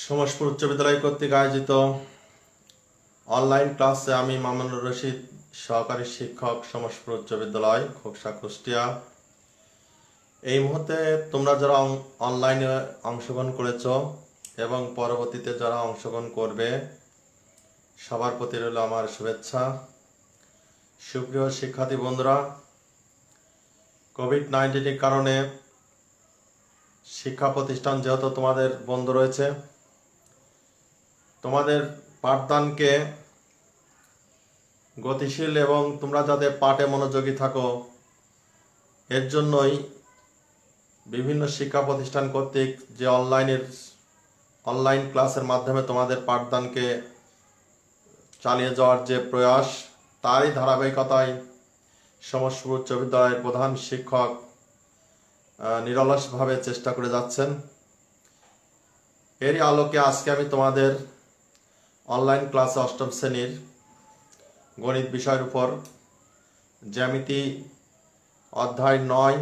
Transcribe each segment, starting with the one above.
সমাজপুর উচ্চ বিদ্যালয় কর্তৃক আয়োজিত অনলাইন ক্লাসে আমি মামুনুর রশিদ, সহকারী শিক্ষক, সমাজপুর উচ্চ বিদ্যালয়, খোকসা, কুষ্টিয়া। এই মুহূর্তে তোমরা যারা অনলাইনে অংশগ্রহণ করেছ এবং পরবর্তীতে যারা অংশগ্রহণ করবে, সবার প্রতি রইল আমার শুভেচ্ছা। সুপ্রিয় শিক্ষার্থী বন্ধুরা, কোভিড-19 কারণে শিক্ষা প্রতিষ্ঠান যেহেতু তোমাদের বন্ধ রয়েছে, তোমাদের পাঠদানকে গতিশীল এবং তোমরা যাতে পাঠে মনোযোগী থাকো, এর জন্যই বিভিন্ন শিক্ষা প্রতিষ্ঠান কর্তৃক যে অনলাইন ক্লাসের মাধ্যমে তোমাদের পাঠদানকে চালিয়ে যাওয়ার যে প্রয়াস, তারই ধারাবাহিকতায় সমাজপুর উচ্চ বিদ্যালয়ের প্রধান শিক্ষক নিরলসভাবে চেষ্টা করে যাচ্ছেন। এরই আলোকে আজকে আমি তোমাদের অনলাইন ক্লাসে অষ্টম শ্রেণীর গণিত বিষয়ের উপর জ্যামিতি অধ্যায় 9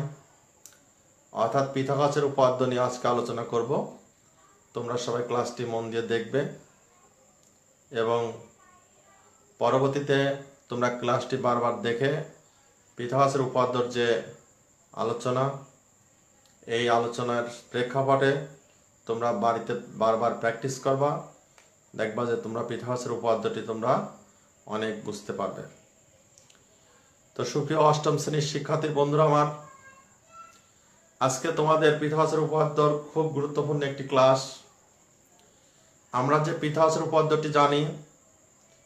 অর্থাৎ পিথাগোরাসের উপপাদ্য নিয়ে আজকে আলোচনা করব। তোমরা সবাই ক্লাসটি মন দিয়ে দেখবে এবং পরবর্তীতে তোমরা ক্লাসটি বারবার দেখে পিথাগোরাসের উপপাদ্যর যে আলোচনা, এই আলোচনার প্রেক্ষাপটে তোমরা বাড়িতে বারবার প্র্যাকটিস করবা। দেখবা যে তোমরা পিথাগোরাসের উপপাদ্যটি তোমরা অনেক বুঝতে পারবে। তো সুপ্রিয় অষ্টম শ্রেণীর শিক্ষার্থী বন্ধুরা আমার, আজকে তোমাদের পিথাগোরাসের উপপাদ্যর খুব গুরুত্বপূর্ণ একটি ক্লাস। আমরা যে পিথাগোরাসের উপপাদ্যটি জানি,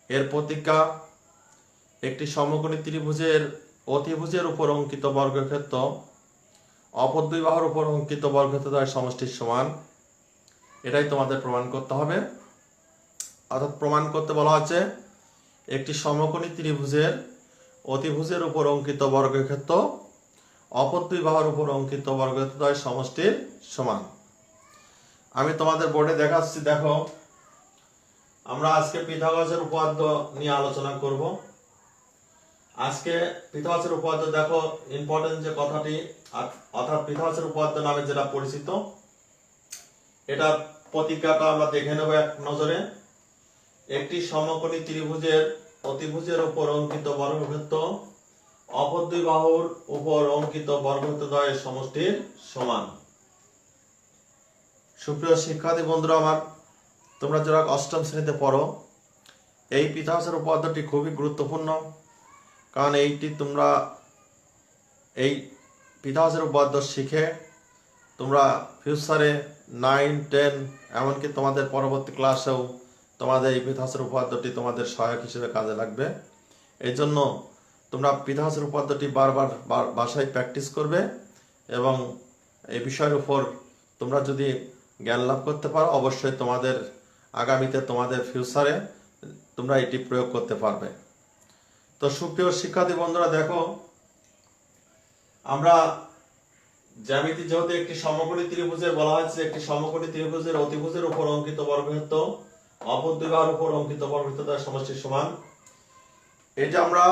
এর প্রতীক্ষা একটি সমকোণী ত্রিভুজের অতিভুজের উপর অঙ্কিত বর্গক্ষেত্র অপর দুই বাহুর উপর অঙ্কিত বর্গক্ষেত্রের সমষ্টির সমান। এটাই তোমাদের প্রমাণ করতে হবে। অর্থাৎ প্রমাণ করতে বলা হচ্ছে একটি সমকোণী ত্রিভুজের অতিভুজের উপর অঙ্কিত বর্গক্ষেত্র অপর দুই বাহুর উপর অঙ্কিত বর্গক্ষেত্রের সমষ্টির সমান। আমি তোমাদের বোর্ডে দেখাচ্ছি, দেখো। আমরা আজকে পিথাগোরাসের উপপাদ্য নিয়ে আলোচনা করব। আজকে পিথাগোরাসের উপপাদ্য দেখো, ইম্পর্টেন্ট যে কথাটি, অর্থাৎ পিথাগোরাসের উপপাদ্য নামে যেটা পরিচিত, এটা প্রতীক্ষাটা আমরা দেখে নেব এক নজরে। একটি সমকোণী ত্রিভুজের অতিভুজের উপর অঙ্কিত বর্গক্ষেত্র অপর দুই বাহুর উপর অঙ্কিত বর্গক্ষেত্রদ্বয়ের সমষ্টির সমান। সুপ্রিয় শিক্ষার্থী বন্ধুরা আমার, তোমরা যারা অষ্টম শ্রেণীতে পড়ো, এই পিথাগোরাসের উপপাদ্যটি খুবই গুরুত্বপূর্ণ। কারণ তোমরা এই পিথাগোরাসের উপপাদ্য শিখে তোমরা ফিউচারে 9, 10 এমনকি তোমাদের পরবর্তী ক্লাসেও তোমাদের এই পিথাগোরাসের উপপাদ্যটি তোমাদের সহায়ক হিসেবে কাজে লাগবে। এই জন্য তোমরা পিথাগোরাসের উপপাদ্যটি বারবার বাসায় প্র্যাকটিস করবে এবং এই বিষয়ের উপর তোমরা যদি জ্ঞান লাভ করতে পারো, অবশ্যই তোমাদের আগামীতে তোমাদের ফিউচারে তোমরা এটি প্রয়োগ করতে পারবে। তো সুপ্রিয় শিক্ষার্থী বন্ধুরা দেখো, আমরা জ্যামিতি যেহেতু একটি সমকোণী ত্রিভুজের বলা হয়েছে, একটি সমকোণী ত্রিভুজের অতিভুজের উপর অঙ্কিত বর্গক্ষেত্র অপর দুই বাহুর উপর অঙ্কিত বর্গক্ষেত্রের সমষ্টির সমান। এটা আমরা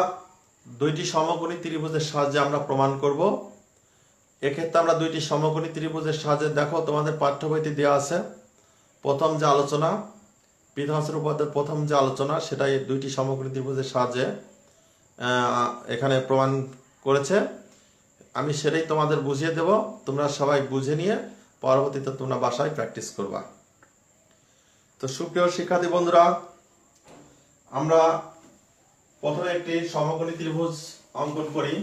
দুইটি সমকোণী ত্রিভুজের সাহায্যে আমরা প্রমাণ করব। এক্ষেত্রে আমরা দুইটি সমকোণী ত্রিভুজের সাহায্যে, দেখো তোমাদের পাঠ্য বইতে দেওয়া আছে প্রথম যে আলোচনা, পিথাগোরাসের উপপাদ্যের প্রথম যে আলোচনা, সেটাই দুইটি সমকোণী ত্রিভুজের সাহায্যে এখানে প্রমাণ করেছে। আমি সেটাই তোমাদের বুঝিয়ে দেব, তোমরা সবাই বুঝে নিয়ে পরবর্তীতে তোমরা বাসায় প্র্যাকটিস করবা। তো সুপ্রিয় শিক্ষার্থী বন্ধুরা, আমরা প্রথমে একটি সমকোণী ত্রিভুজ অঙ্কন করি।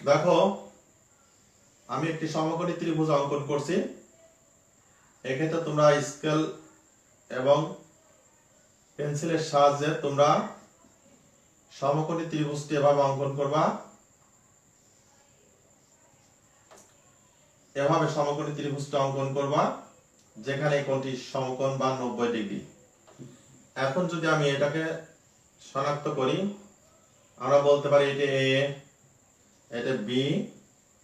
দেখো, আমি একটি সমকোণী ত্রিভুজ অঙ্কন করছি। এক্ষেত্রে তোমরা স্কেল এবং পেন্সিলের সাহায্যে তোমরা সমকোণী ত্রিভুজটি এভাবে অঙ্কন করবা। এভাবে সমকোণী ত্রিভুজটা অঙ্কন করবা, যেখানে কোণটি সমকোণ বা 90 ডিগ্রি। এখন যদি আমি এটাকে শনাক্ত করি, আমরা বলতে পারি এটা এ, এটা বি,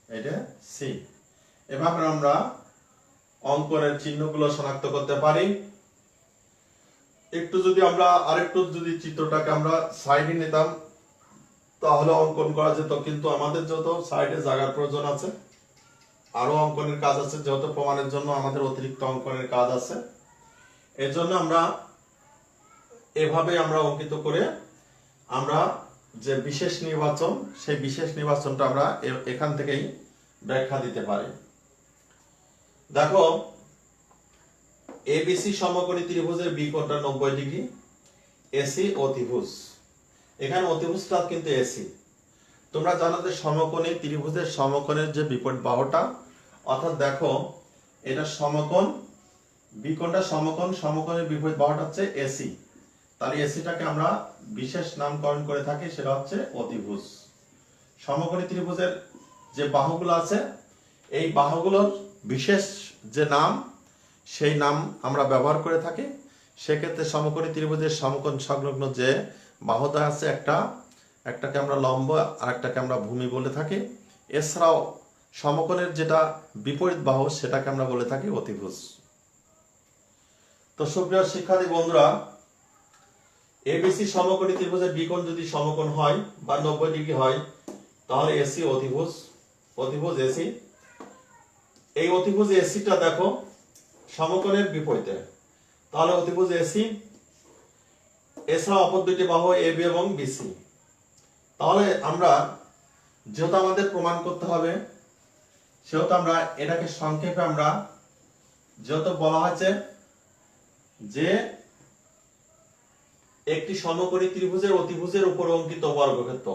এটা সি। এভাবে আমরা অঙ্কনের চিহ্নগুলো শনাক্ত করতে পারি। একটু যদি আমরা আরেকটু যদি চিত্রটাকে আমরা সাইডে নিতাম, তাহলে অঙ্কন করা যেত, কিন্তু আমাদের যত সাইডে জায়গার প্রয়োজন আছে, আরো অঙ্কনের কাজ আছে, যেহেতু প্রমাণের জন্য আমাদের অতিরিক্ত অঙ্কনের কাজ আছে। এর জন্য আমরা এভাবে আমরা অঙ্কিত করে আমরা যে বিশেষ নির্বাচন, সেই বিশেষ নির্বাচনটা আমরা এখান থেকেই ব্যাখ্যা দিতে পারি। দেখো, এবিসি সমকোণী ত্রিভুজের বি কোণটা 90 ডিগ্রি, এসি অতিভুজ, এখানে অতিভুজটা কিন্তু এসি। তোমরা জানো যে সমকোণী ত্রিভুজের সমকোণের যে বিপরীত বাহুটা, অর্থাৎ দেখো এটা সমকোণ, বি কোণটা সমকোণ, সমকোণের বিপরীত বাহুটা হচ্ছে এসি। তাহলে এসিটাকে আমরা বিশেষ নামকরণ করে থাকি, সেটা হচ্ছে অতিভুজ। সমকোণী ত্রিভুজের যে বাহুগুলো আছে, এই বাহুগুলোর বিশেষ যে নাম, সেই নাম আমরা ব্যবহার করে থাকি। সেক্ষেত্রে সমকোণী ত্রিভুজের সমকোণ সংলগ্ন যে বাহুদ্বয় আছে, একটাকে আমরা লম্ব আর একটাকে আমরা ভূমি বলে থাকি। এছাড়াও সমকোণের যেটা বিপরীত বাহু, সেটাকে আমরা বলে থাকি অতিভুজ। তো সুপ্রিয় শিক্ষার্থী বন্ধুরা, এবিসি সমকোণী ত্রিভুজের বিকোণ যদি সমকোণ হয় বা 90 ডিগ্রি হয়, তাহলে এসি অতিভুজ, অতিভুজ এসি। এই অতিভুজ এসিটা দেখো সমকোণের বিপরীতে, তাহলে অতিভুজ এসি। এছাড়া অপর দুটি বাহু এবি এবং বিসি। তাহলে আমরা যেহেতু আমাদের প্রমাণ করতে হবে, সেহেতু আমরা এটাকে সংক্ষেপে আমরা যেহেতু বলা হয়েছে যে একটি সমকোণী ত্রিভুজের অতিভুজের উপর অঙ্কিত বর্গক্ষেত্র,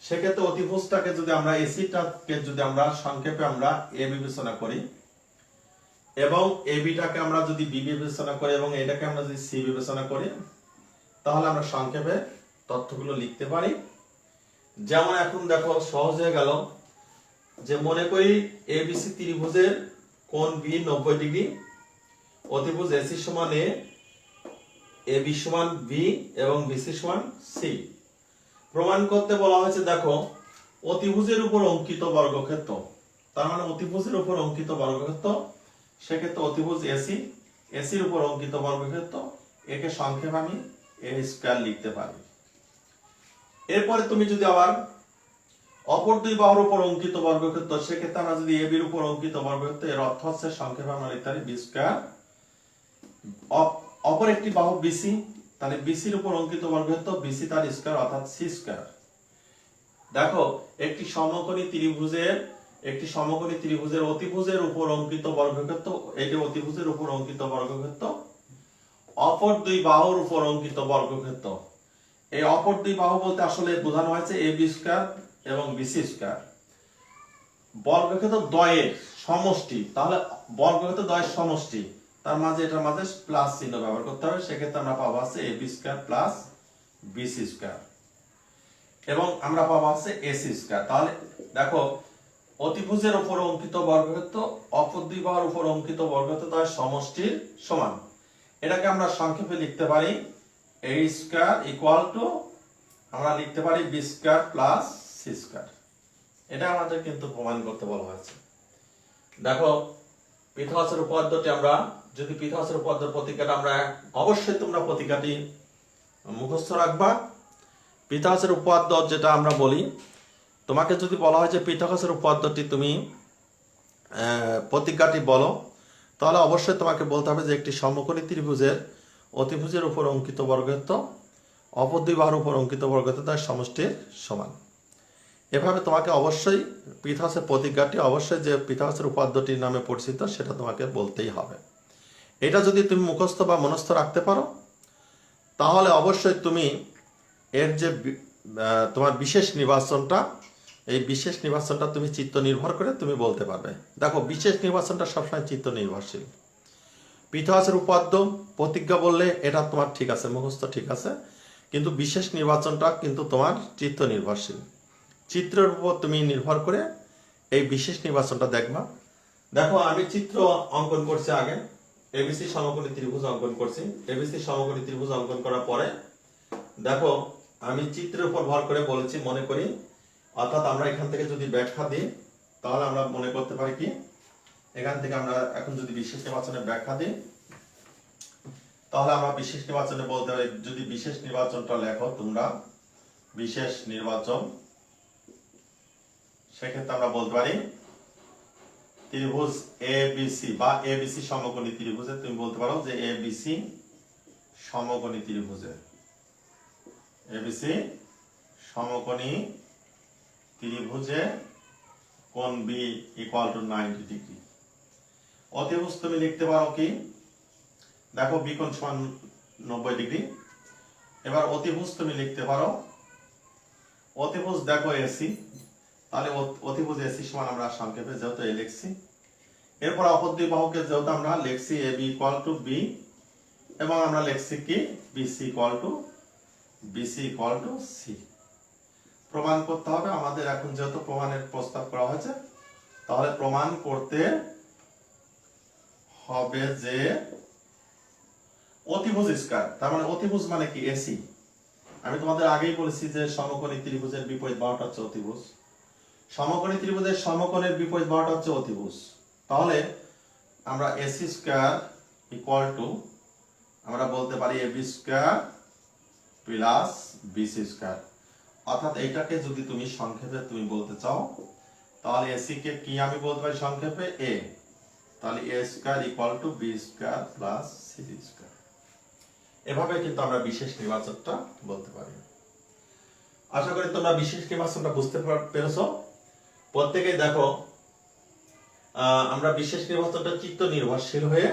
সেক্ষেত্রে অতিভুজটাকে যদি আমরা এসিটাকে যদি আমরা সংক্ষেপে আমরা এ বিবেচনা করি, এবং এবিটাকে আমরা যদি বি বিবেচনা করি, এবং এটাকে আমরা যদি সি বিবেচনা করি, তাহলে আমরা সংক্ষেপে তথ্যগুলো লিখতে পারি। যেমন এখন দেখো সহজ হয়ে গেল, যে মনে করি এবিসি ত্রিভুজের কোণ বি 90 ডিগ্রি, অতিভুজ এসি সমান এ, এবি সমান বি এবং বিসি সমান সি। প্রমাণ করতে বলা হয়েছে দেখো অতিভুজের উপর অঙ্কিত বর্গক্ষেত্র, তার মানে অতিভুজের উপর অঙ্কিত বর্গক্ষেত্র, সেক্ষেত্রে অতিভুজ এসি, এসির উপর অঙ্কিত বর্গক্ষেত্র, একে সংক্ষেপে আমি এ স্কয়ার লিখতে পারি। এরপরে তুমি যদি আবার অপর দুই বাহুর উপর অঙ্কিত বর্গক্ষেত্র, সেক্ষেত্রে আমরা যদি এবির উপর অঙ্কিত বর্গক্ষেত্র, এর অর্থ হচ্ছে সংক্ষেপে আমরা লিখতে পারি বি স্কয়ার। অপর একটি বাহু বিসি, তাহলে বিসির উপর অঙ্কিত বর্গক্ষেত্র বিসি তার স্কয়ার অর্থাৎ সি স্কয়ার। দেখো একটি সমকোণী ত্রিভুজের অতিভুজের উপর অঙ্কিত বর্গক্ষেত্র, এই যে অতিভুজের উপর অঙ্কিত বর্গক্ষেত্র, অপর দুই বাহুর উপর অঙ্কিত বর্গক্ষেত্র। এই অপর দুই বাহু বলতে আসলে বোঝানো হয়েছে এ বি স্কয়ার এবং বিসি স্কয়ার। বর্গক্ষেত্র দ্বয়ের সমষ্টি, তাহলে বর্গক্ষেত্র দ্বয়ের সমষ্টি, তার মাঝে এটার মাঝে প্লাস চিহ্ন ব্যবহার করতে হবে। সেক্ষেত্রে আমরা পাবো আছে A B square plus BC square, এবং আমরা পাবো আছে এসি স্কয়ার। তাহলে দেখো অতিভুজের উপর অঙ্কিত বর্গক্ষেত্র অপর দুই বাহুর উপর অঙ্কিত বর্গক্ষেত্র দ্বয়ের সমষ্টির সমান। এটাকে আমরা সংক্ষেপে লিখতে পারি এ স্কয়ার ইকুয়াল টু, আমরা লিখতে পারি B square plus C square. এটা আমাদের কিন্তু প্রমাণ করতে বলা হয়েছে। দেখো পিথাগোরাসের উপপাদ্যটি আমরা যদি পিথাগোরাসের উপপাদ্যের প্রতীকটা আমরা অবশ্যই তোমরা প্রতীকটি মুখস্থ রাখবা। পিথাগোরাসের উপপাদ্য যেটা আমরা বলি, তোমাকে যদি বলা হয় যে পিথাগোরাসের উপপাদ্যটি তুমি প্রতীকটি বলো, তাহলে অবশ্যই তোমাকে বলতে হবে যে একটি সমকোণী ত্রিভুজের অতিভুজের উপর অঙ্কিত বর্গক্ষেত্র অপর দুই বাহুর উপর অঙ্কিত বর্গক্ষেত্র তার সমষ্টির সমান। এভাবে তোমাকে অবশ্যই পিথাগোরাসের প্রতীকটি অবশ্যই যে পিথাগোরাসের উপপাদ্যটির নামে পরিচিত, সেটা তোমাকে বলতেই হবে। এটা যদি তুমি মুখস্থ বা মনস্থ রাখতে পারো, তাহলে অবশ্যই তুমি এর যে তোমার বিশেষ নির্বাচনটা, এই বিশেষ নির্বাচনটা তুমি চিত্ত নির্ভর করে তুমি বলতে পারবে। দেখো বিশেষ নির্বাচনটা সবসময় চিত্ত নির্ভরশীল। পিথাগোরাসের উপপাদ্য প্রতিজ্ঞা বললে এটা তোমার ঠিক আছে, মুখস্থ ঠিক আছে, কিন্তু বিশেষ নির্বাচনটা কিন্তু তোমার চিত্ত নির্ভরশীল। চিত্রের উপর তুমি নির্ভর করে এই বিশেষ নির্বাচনটা দেখবা। দেখো আমি চিত্র অঙ্কন করছি, আগে এবিসি সমকোণী ত্রিভুজ অঙ্কন করছি। এবিসি সমকোণী ত্রিভুজ অঙ্কন করার পরে দেখো আমি চিত্রের উপর ভর করে বলেছি মনে করি, অর্থাৎ আমরা এখান থেকে যদি ব্যাখ্যা দিই, তাহলে আমরা মনে করতে পারি কি, এখান থেকে আমরা এখন যদি বিশেষ নির্বাচনের ব্যাখ্যা দিই, তাহলে আমরা বিশেষ নির্বাচনে বলতে পারি, যদি বিশেষ নির্বাচনটা লেখো তোমরা বিশেষ নির্বাচন, সেক্ষেত্রে আমরা বলতে পারি ত্রিভুজ এবিসি বা এবিসি সমকোণী ত্রিভুজে তুমি বলতে পারো যে এবিসি সমকোণী ত্রিভুজে, এবিসি সমকোণী ত্রিভুজে কোণ বি ইকুয়াল টু 90 ডিগ্রি। অতিভুজ তুমি লিখতে পারো কি, দেখো বি কোণ সমান 90 ডিগ্রি। এবার অতিভুজ তুমি লিখতে পারো, অতিভুজ দেখো এসি, তাহলে অতিভুজ এসি সমান আমরা সংক্ষেপে যেহেতু এ লিখছি, এরপর অপর দুই বাহুকে যেহেতু আমরা লিখছি A B equal to B, এবং আমরা লিখছি কি বিসি ইকুয়াল টু সি। প্রমাণ করতে হবে আমাদের, এখন যেহেতু প্রমাণের প্রস্তাব করা হয়েছে, তাহলে প্রমাণ করতে হবে যে অতিভুজ স্কয়ার, তার মানে অতিভুজ মানে কি এসি। আমি তোমাদের আগেই বলেছি যে সমকোণী ত্রিভুজের বিপরীত বাহুটা হচ্ছে অতিভুজ, সমকোণী ত্রিভুজের সমকোণের বিপরীত বাহুটা হচ্ছে অতিভুজ। তাহলে আমরা এসি স্কয়ার ইকুয়াল টু আমরা বলতে পারি AB square plus BC square. অর্থাৎ এইটাকে যদি তুমি সংক্ষেপে তুমি বলতে চাও, তাহলে এসি কে কি আমি বলতে পারি সংক্ষেপে এ, তাহলে a square equal to b square plus C square. এভাবে কিন্তু আমরা বিশেষ নির্বাচনটা বলতে পারি। আশা করি তোমরা বিশেষ নির্বাচনটা বুঝতে পেরেছো। প্রত্যেকেই দেখো আমরা বিশেষ নির্বাচনটা চিত্ত নির্ভরশীল হয়ে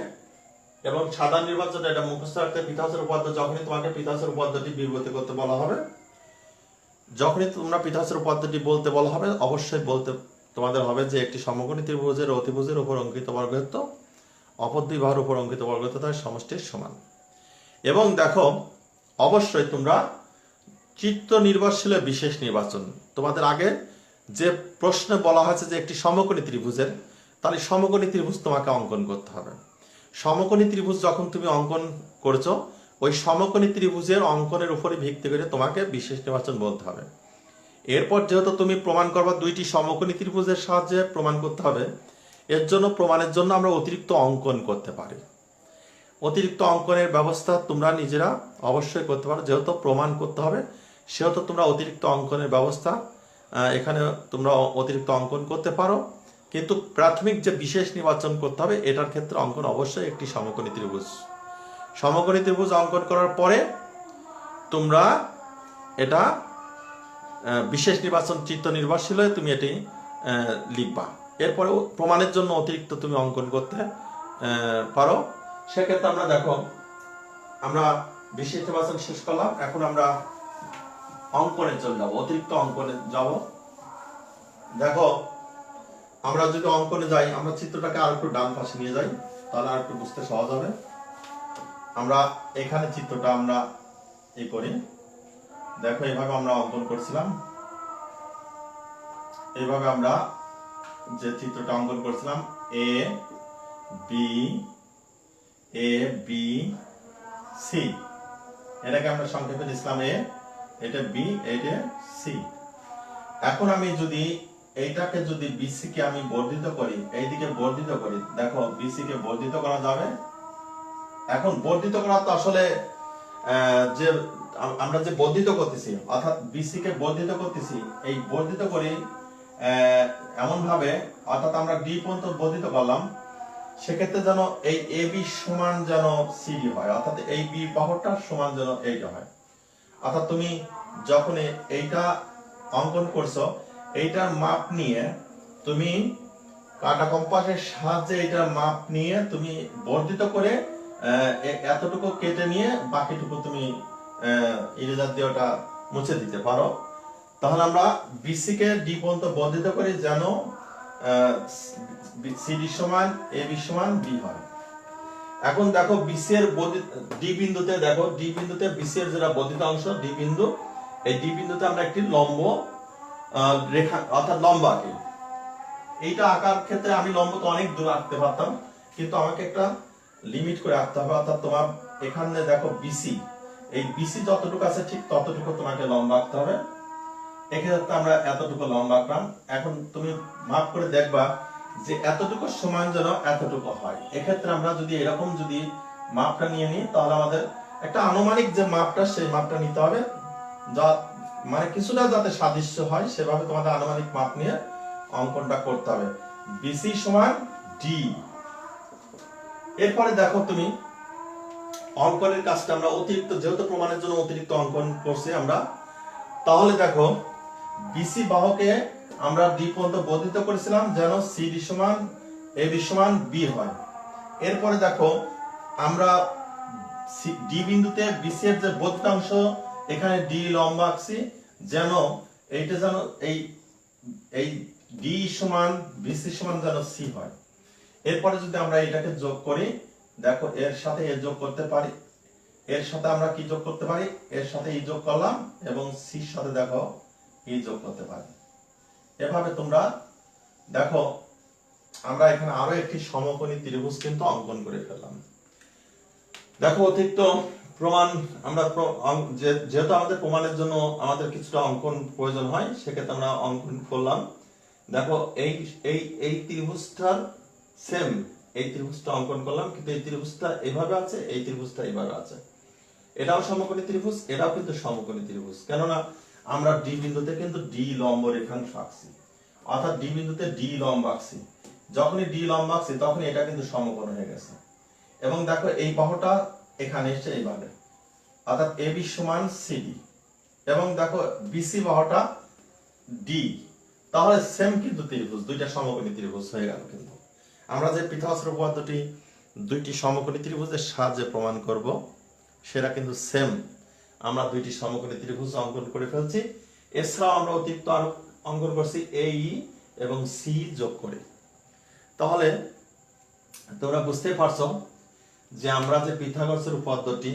এবং সাধারণ নির্বাচনটা এটা মুখস্থ রাখতে পিথাগোরাসের উপপাদ্য, যখনই তোমাকে পিথাগোরাসের উপপাদ্যটি বিবৃত করতে বলা হবে, যখনই তোমরা পিথাগোরাসের উপপাদ্যটি বলতে বলা হবে, অবশ্যই বলতে তোমাদের হবে যে একটি সমকোণী ত্রিভুজের অতিভুজের উপর অঙ্কিত বর্গক্ষেত্র অপর দুই বাহুর উপর অঙ্কিত বর্গক্ষেত্র তার সমষ্টির সমান। এবং দেখো অবশ্যই তোমরা চিত্ত নির্ভরশীল বিশেষ নির্বাচন, তোমাদের আগে যে প্রশ্নে বলা হয়েছে যে একটি সমকোণী ত্রিভুজের, তাহলে সমকোণী ত্রিভুজ তোমাকে অঙ্কন করতে হবে। সমকোণী ত্রিভুজ যখন তুমি অঙ্কন করেছো, ওই সমকোণী ত্রিভুজের অঙ্কনের উপরে ভিত্তি করে তোমাকে বিশেষ নির্বাচন বলতে হবে। এরপর যেহেতু তুমি প্রমাণ করবা দুইটি সমকোণী ত্রিভুজের সাহায্যে প্রমাণ করতে হবে, এর জন্য প্রমাণের জন্য আমরা অতিরিক্ত অঙ্কন করতে পারি। অতিরিক্ত অঙ্কনের ব্যবস্থা তোমরা নিজেরা অবশ্যই করতে পারো, যেহেতু প্রমাণ করতে হবে সেহেতু তোমরা অতিরিক্ত অঙ্কনের ব্যবস্থা এখানে তোমরা অতিরিক্ত অঙ্কন করতে পারো। কিন্তু প্রাথমিক যে বিশেষ নির্বাচন করতে হবে, এটার ক্ষেত্রে অঙ্কন অবশ্যই একটি সমকোণী ত্রিভুজ। সমকোণী ত্রিভুজ অঙ্কন করার পরে তোমরা এটা বিশেষ নির্বাচন চিত্ত নির্ভরশীল হয়ে তুমি এটি লিখবা। এরপরে প্রমাণের জন্য অতিরিক্ত তুমি অঙ্কন করতে পারো। সেক্ষেত্রে আমরা দেখো আমরা বিশেষ নির্বাচন শেষ করলাম, এখন আমরা অঙ্কনে চলে যাবো, অতিরিক্ত অঙ্কনে যাব। দেখো আমরা যদি অঙ্কনে যাই, আমরা চিত্রটাকে আর একটু ডান পাশে নিয়ে যাই, তাহলে আর একটু বুঝতে সহজ হবে। আমরা এখানে চিত্রটা আমরা এই করি, দেখো এইভাবে আমরা অঙ্কন করছিলাম, এইভাবে আমরা যে চিত্রটা অঙ্কন করছিলাম এ বি সি, এটাকে আমরা সংক্ষেপে লিখলাম এ, এটা বি, এটা সি। এখন আমি যদি এইটাকে যদি বিসি কে আমি বর্ধিত করি, এইদিকে বর্ধিত করি, দেখো বিসি কে বর্ধিত করা যাবে। এখন বর্ধিত করা তো আসলে যে আমরা যে বর্ধিত করতেছি, অর্থাৎ বিসি কে বর্ধিত করতেছি, এই বর্ধিত করি এমন ভাবে, অর্থাৎ আমরা ডি পর্যন্ত বর্ধিত করলাম, সেক্ষেত্রে যেন এই এ বি সমান যেন সিডি হয়, অর্থাৎ এই বি বাহুটা সমান যেন এইটা হয়। অর্থাৎ তুমি যখন এইটা অঙ্কন করছো, এইটার মাপ নিয়ে তুমি কাটা কম্পাসের সাহায্যে এইটার মাপ নিয়ে তুমি বর্ধিত করে এতটুকু কেটে নিয়ে বাকিটুকু তুমি ইরেজার দিয়ে ওটা মুছে দিতে পারো। তাহলে আমরা বিসি কে ডি পর্যন্ত বর্ধিত করি যেন সিডি সমান এ বি সমান বি হয়। এখন দেখো বিসি এর ডি বিন্দুতে, দেখো ডি বিন্দুতে বিসি এর যেটা বর্ধিত অংশ ডি বিন্দু, এই ডি বিন্দুতে আমরা একটি লম্ব রেখা অর্থাৎ লম্ব আঁকি। এইটা আঁকার ক্ষেত্রে আমি লম্ব তো অনেক দূর আঁকতে পারতাম, কিন্তু আমাকে একটা লিমিট করে আঁকতে হবে। অর্থাৎ তোমার এখানে দেখো বিসি, এই বিসি যতটুকু আছে ঠিক ততটুকু তোমাকে লম্ব আঁকতে হবে। এক্ষেত্রে আমরা এতটুকু লম্ব আঁকলাম। এখন তুমি মাপ করে দেখবা যে এতটুকু সমান যেন এতটুকু হয়। এক্ষেত্রে আমরা যদি এরকম যদি মাপটা নিয়ে নিই, তাহলে আমাদের একটা আনুমানিক যে মাপটা, সেই মাপটা নিতে হবে, যা মানে কিছুটা যাতে সাদৃশ্য হয়, সেভাবে তোমাদের আনুমানিক মাপ নিয়ে অঙ্কনটা করতে হবে। বিসি সমান ডি। এরপরে দেখো তুমি অঙ্কনের কাজটা আমরা অতিরিক্ত, যেহেতু প্রমাণের জন্য অতিরিক্ত অঙ্কন করছি আমরা, তাহলে দেখো বিসি বাহুকে আমরা ডি পর্যন্ত বর্ধিত করেছিলাম যেন সিডি সমান এবি সমান বি হয়। এরপরে দেখো আমরা ডি বিন্দুতে বিসি এর যে বর্ধিতাংশ এখানে ডি লম্ব আঁকছি যেন এইটা যেন এই ডি সমান বিসি সমান যেন সি হয়। এরপরে যদি আমরা এটাকে যোগ করি, দেখো এর সাথে এর যোগ করতে পারি, এর সাথে আমরা কি যোগ করতে পারি, এর সাথে ই যোগ করলাম এবং সির সাথে দেখো ই যোগ করতে পারি। এভাবে তোমরা দেখো আমরা এখানে আরো একটি সমকোণী ত্রিভুজ কিন্তু অঙ্কন করে ফেললাম। দেখো অতিরিক্ত প্রমাণ আমরা যেহেতু আমাদের প্রমাণের জন্য আমাদের কিছুটা অঙ্কন প্রয়োজন হয়, সেক্ষেত্রে আমরা অঙ্কন করলাম। দেখো এই এই এই ত্রিভুজটার সেম এই ত্রিভুজটা অঙ্কন করলাম, কিন্তু এই ত্রিভুজটা এভাবে আছে, এই ত্রিভুজটা এইভাবে আছে। এটাও সমকোণী ত্রিভুজ, এটাও কিন্তু সমকোণী ত্রিভুজ, কেননা আমরা ডি বিন্দুতে কিন্তু ডি লম্ব রেখাংশ আঁকছি, অর্থাৎ ডি বিন্দুতে ডি লম্ব আঁকছি। যখনই ডি লম্ব আঁকছি তখনই এটা কিন্তু সমকোণ হয়ে গেছে। এবং দেখো এই বাহুটা এখানে এসে এইভাবে, অর্থাৎ এবি সমান সিডি, এবং দেখো বিসি বাহুটা ডি, তাহলে সেম কিন্তু ত্রিভুজ, দুইটা সমকোণী ত্রিভুজ হয়ে গেল। কিন্তু আমরা যে পিথাগোরাসের উপপাদ্যটি দুইটি সমকোণী ত্রিভুজের সাহায্যে প্রমাণ করব, সেটা কিন্তু সেম, আমরা দুইটি সমকোণী ত্রিভুজ অঙ্কন করে ফেলছি। এছাড়াও আমরা অতিরিক্ত আরো অঙ্কন করছি এই এবং সি যোগ করে। তাহলে তোমরা বুঝতে পারছো যে আমরা যে পিথাগোরাসের উপপাদ্যটি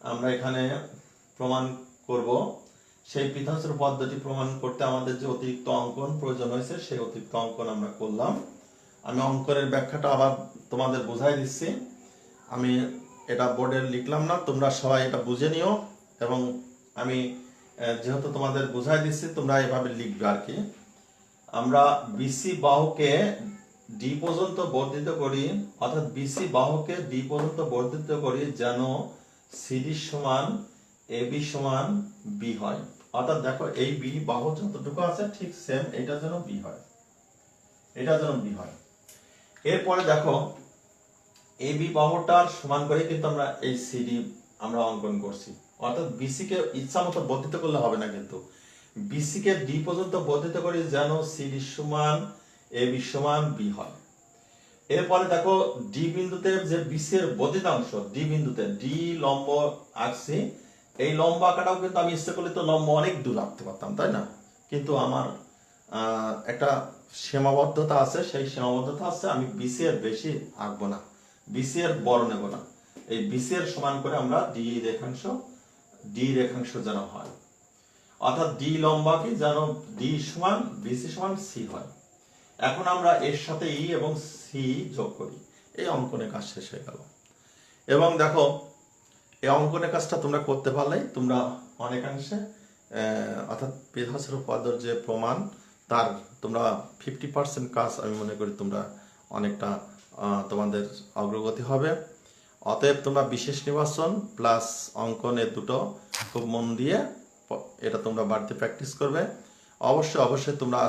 আমরা এখানে প্রমাণ করব, সেই পিথাগোরাসের উপপাদ্যটি প্রমাণ করতে আমাদের যে অতিরিক্ত অঙ্কন প্রয়োজন হয়েছে, সেই অতিরিক্ত অঙ্কন আমরা করলাম। আমি অঙ্কনের ব্যাখ্যাটা আবার তোমাদের বুঝাই দিচ্ছি। আমি এটা বোর্ডে লিখলাম না, তোমরা সবাই এটা বুঝে নিও, এবং আমি যেহেতু তোমাদের বুঝাই দিচ্ছি তোমরা এভাবে লিখবে আর কি। আমরা বিসি বাহুকে ডি পর্যন্ত বর্ধিত করি, অর্থাৎ বিসি বাহুকে ডি পর্যন্ত বর্ধিত করি যেন সিডি সমান এবি সমান বি হয়। অর্থাৎ দেখো এই বি বাহু যতটুকু আছে ঠিক সেম এটা যেন বি হয়, এটা যেন বি হয়। এরপরে দেখো এবি বাহুটার সমান করে কিন্তু আমরা এই সিডি আমরা অঙ্কন করছি, অর্থাৎ বিসি কে ইচ্ছা মতো বর্ধিত করলে হবে না, কিন্তু বিসি কে ডি পর্যন্ত বর্ধিত করি যেন সিডি সমান এবি সমান বি হয়। এরপরে দেখো ডি বিন্দুতে যে বিসি এর বর্ধিতাংশ, ডি বিন্দুতে ডি লম্ব আঁকছি, এই লম্ব আঁকাটাও কিন্তু আমি ইচ্ছে করলে তো লম্ব অনেক দূর আঁকতে পারতাম, তাই না? কিন্তু আমার একটা সীমাবদ্ধতা আছে, সেই সীমাবদ্ধতা আছে, আমি বিসি এর বেশি আঁকবো না, বিসি এর বড় নেব না। এই বিসি এর সমান করে আমরা ডি রেখাংশ যেন হয়, অর্থাৎ ডি লম্বা কি যেন ডি সমান বিসি সমান সি হয়। এখন আমরা এর সাথে ই এবং সি যোগ করি, এই অঙ্কনের কাজ শেষ হয়ে গেল। এবং দেখো এই অঙ্কনের কাজটা তোমরা করতে পারলেই তোমরা অনেকাংশে অর্থাৎ পিথাগোরাসের উপপাদ্যের যে প্রমাণ তার তোমরা 50% কাজ আমি মনে করি তোমরা অনেকটা তোমাদের অগ্রগতি হবে। অতএব তোমরা বিশেষ নির্বাচন প্লাস অঙ্কন এ দুটো খুব মন দিয়ে এটা তোমরা বাড়িতে প্র্যাকটিস করবে। অবশ্যই তোমরা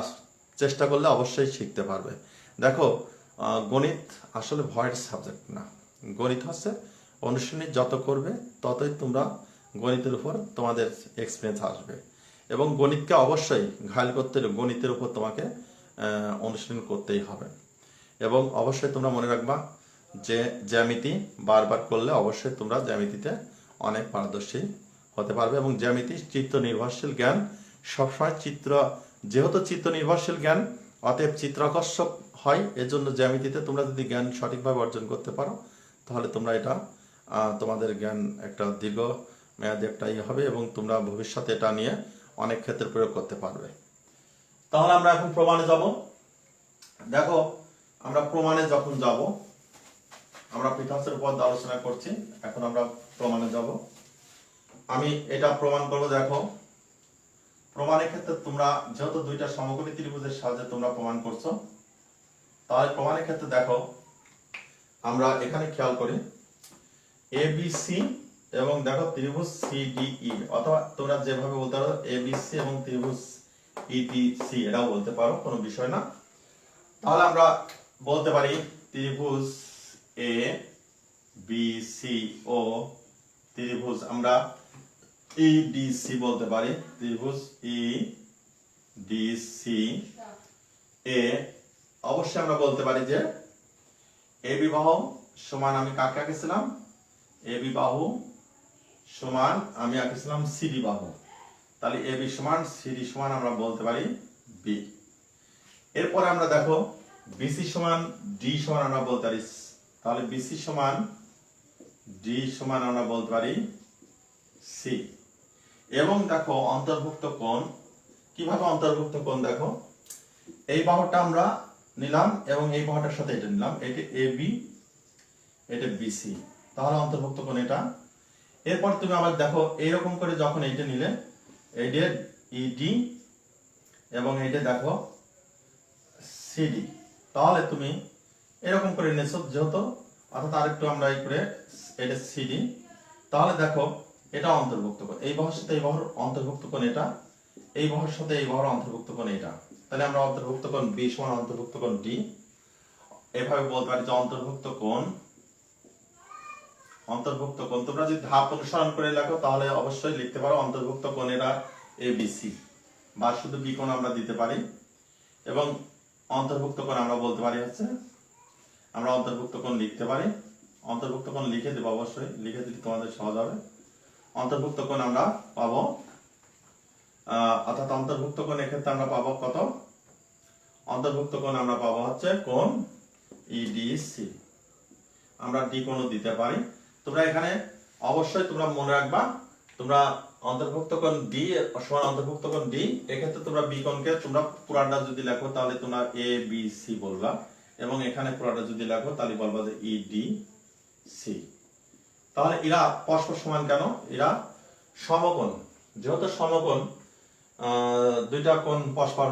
চেষ্টা করলে অবশ্যই শিখতে পারবে। দেখো গণিত আসলে ভয়ের সাবজেক্ট না, গণিত হচ্ছে অনুশীলনী যত করবে ততই তোমরা গণিতের উপর তোমাদের এক্সপিরিয়েন্স আসবে, এবং গণিতকে অবশ্যই ঘায়ল করতে হলে গণিতের উপর তোমাকে অনুশীলন করতেই হবে। এবং অবশ্যই তোমরা মনে রাখবা যে জ্যামিতি বারবার করলে অবশ্যই তোমরা জ্যামিতিতে অনেক পারদর্শী হতে পারবে। এবং জ্যামিতি চিত্র নির্ভরশীল জ্ঞান, সবসময় যেহেতু চিত্র নির্ভরশীল জ্ঞান অতএব চিত্রাকর্ষক হয়, এজন্য জ্যামিতিতে তোমরা যদি জ্ঞান সঠিকভাবে অর্জন করতে পারো তাহলে তোমরা এটা তোমাদের জ্ঞান একটা দীর্ঘ মেয়াদী একটা হবে, এবং তোমরা ভবিষ্যতে এটা নিয়ে অনেক ক্ষেত্রে প্রয়োগ করতে পারবে। তাহলে আমরা এখন প্রমাণে যাব। দেখো আমরা প্রমাণে যখন যাব, আমরা পিথাগোরাসের উপপাদ্য আলোচনা করছি, এখন আমরা প্রমাণে যাব। আমি এটা প্রমাণ করব। দেখো প্রমাণের ক্ষেত্রে তোমরা যেহেতু দুইটা সমকোণী ত্রিভুজের সাহায্যে তোমরা প্রমাণ করছো, তাহলে প্রমাণের ক্ষেত্রে দেখো আমরা এখানে খেয়াল করি এবিসি এবং দেখো ত্রিভুজ সিডিই, অথবা তোমরা যেভাবে বলতে পারো এবিসি এবং ত্রিভুজ ইডিসি, এটাও বলতে পারো, কোনো বিষয় না। তাহলে আমরা বলতে পারি ত্রিভুজ এ বি সি ও ত্রিভুজ আমরা ইডিসি বলতে পারি, ত্রিভুজ ইডিসি এ অবশ্যই আমরা বলতে পারি যে এ বি বাহু সমান আমি কাকে আঁকেছিলাম, এ বি বাহু সমান আমি আঁকেছিলাম সিডি বাহু, তাহলে এ বি সমান সিডি সমান আমরা বলতে পারি বি। এরপরে আমরা দেখো বিসি সমান ডি সমান আমরা বলতে পারি, তাহলে বিসি সমান ডি সমান আমরা বলতে পারি সি। এবং দেখো অন্তর্ভুক্ত কোণ, কিভাবে অন্তর্ভুক্ত কোণ দেখো, এই বাহুটা আমরা নিলাম এবং এই বাহুটার সাথে এটা নিলাম, এটা এ বি এটা বিসি, তাহলে অন্তর্ভুক্ত কোণ এটা। এরপর তুমি আবার দেখো এইরকম করে যখন এইটা নিলে এইটা ইডি এবং এইটা দেখো সিডি, তাহলে তুমি এরকম করে নিয়েছো যেহেতু, অর্থাৎ আরেকটু আমরা এই করে এটা সিডি, তাহলে দেখো এটা অন্তর্ভুক্ত কোণ, এই বাহুর সাথে এই বাহুর অন্তর্ভুক্ত কোণ এটা, এই বাহুর সাথে এই বাহুর অন্তর্ভুক্ত কোণ এটা, তাহলে আমরা অন্তর্ভুক্ত কোণ বি সমান অন্তর্ভুক্ত কোণ ডি। এভাবে বলতে পারি যে অন্তর্ভুক্ত কোণ, অন্তর্ভুক্ত কোণ তোমরা যদি ধাপ অনুসরণ করে লেখো তাহলে অবশ্যই লিখতে পারো অন্তর্ভুক্ত কোণ এরা এ বি সি, বা শুধু বি কোণ আমরা দিতে পারি। এবং অন্তর্ভুক্ত কোণ আমরা বলতে পারি হচ্ছে, আমরা অন্তর্ভুক্ত কোণ লিখতে পারি, অন্তর্ভুক্ত কোণ লিখে দেবো, অবশ্যই লিখে দিলে তোমাদের সহজ হবে। অন্তর্ভুক্ত কোণ আমরা পাবো অর্থাৎ অন্তর্ভুক্ত কোণ এক্ষেত্রে আমরা পাবো কত, অন্তর্ভুক্ত কোণ আমরা পাবো হচ্ছে কোণ ইডিসি, আমরা ডি কোণও দিতে পারি। তোমরা এখানে অবশ্যই তোমরা মনে রাখবা, তোমরা অন্তর্ভুক্ত কোণ ডি সমান অন্তর্ভুক্ত কোণ ডি, এক্ষেত্রে তোমরা বি কোণকে তোমরা পুরাটা যদি লেখো তাহলে তোমরা এ বি সি বলবা, এবং এখানে পুরাটা যদি লেখো তাহলে বলবা যে ই ডি সি। তাহলে এরা পরস্পর সমান কেন, এরা সমকোণ, যেহেতু সমকোণ দুইটা কোণ পরস্পর